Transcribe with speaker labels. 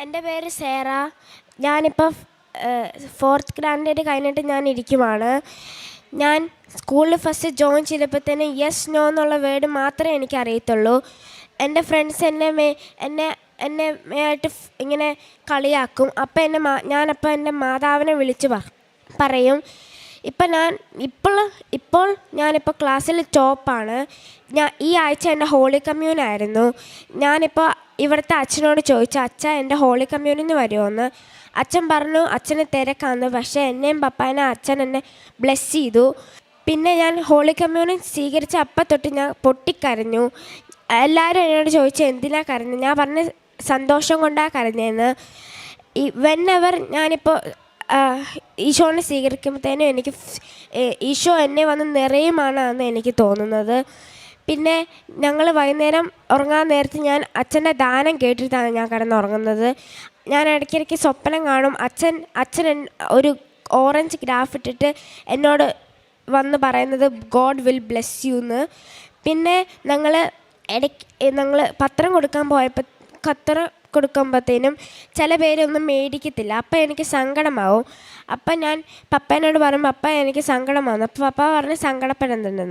Speaker 1: എൻ്റെ പേര് സേറ. ഞാനിപ്പോൾ 4th സ്റ്റാൻഡേർഡ് കഴിഞ്ഞിട്ട് ഞാൻ ഇരിക്കുവാണ്. ഞാൻ സ്കൂളിൽ ഫസ്റ്റ് ജോയിൻ ചെയ്തപ്പോഴത്തേനും യെസ് നോ എന്നുള്ള വേർഡ് മാത്രമേ എനിക്ക് അറിയത്തുള്ളൂ. എൻ്റെ ഫ്രണ്ട്സ് എന്നെ ആയിട്ട് ഇങ്ങനെ കളിയാക്കും. അപ്പം ഞാനപ്പോൾ എൻ്റെ മാതാവിനെ വിളിച്ച് പറയും. ഇപ്പോൾ ഞാനിപ്പോൾ ക്ലാസ്സിൽ ടോപ്പാണ്. ഈ ആഴ്ച എൻ്റെ ഹോളി കമ്മ്യൂണായിരുന്നു. ഞാനിപ്പോൾ ഇവിടുത്തെ അച്ഛനോട് ചോദിച്ചു, അച്ഛാ എൻ്റെ ഹോളി കമ്മ്യൂണിന് വരുമോ എന്ന്. അച്ഛൻ പറഞ്ഞു അച്ഛന് തിരക്കാന്ന്. പക്ഷേ എന്നെയും പപ്പാനെ അച്ഛൻ എന്നെ ബ്ലെസ് ചെയ്തു. പിന്നെ ഞാൻ ഹോളി കമ്മ്യൂണിൻ സ്വീകരിച്ച അപ്പം തൊട്ട് ഞാൻ പൊട്ടിക്കരഞ്ഞു. എല്ലാവരും എന്നോട് ചോദിച്ചു എന്തിനാണ് കരഞ്ഞു. ഞാൻ പറഞ്ഞ സന്തോഷം കൊണ്ടാണ് കരഞ്ഞതെന്ന്. വെന്നെവർ ഞാനിപ്പോൾ ഈശോനെ സ്വീകരിക്കുമ്പോഴത്തേനും എനിക്ക് ഈശോ എന്നെ വന്ന് നിറയുമാണെന്ന് എനിക്ക് തോന്നുന്നത്. പിന്നെ ഞങ്ങൾ വൈകുന്നേരം ഉറങ്ങാൻ നേരത്ത് ഞാൻ അച്ഛൻ്റെ ദാനം കേട്ടിട്ടാണ് ഞാൻ കിടന്നുറങ്ങുന്നത്. ഞാൻ ഇടയ്ക്കിടയ്ക്ക് സ്വപ്നം കാണും. അച്ഛൻ ഒരു ഓറഞ്ച് ഗ്രാഫ് ഇട്ടിട്ട് എന്നോട് വന്ന് പറയുന്നത് ഗോഡ് വിൽ ബ്ലെസ് യു എന്ന്. പിന്നെ ഞങ്ങൾ പത്രം കൊടുക്കുമ്പോഴത്തേനും ചില പേരൊന്നും മേടിക്കത്തില്ല. അപ്പം എനിക്ക് സങ്കടമാവും. അപ്പം ഞാൻ പപ്പേനോട് പറയും പപ്പ എനിക്ക് സങ്കടമാവുന്നു. അപ്പോൾ പപ്പ പറഞ്ഞ് സങ്കടപ്പെടേണ്ടെന്ന്.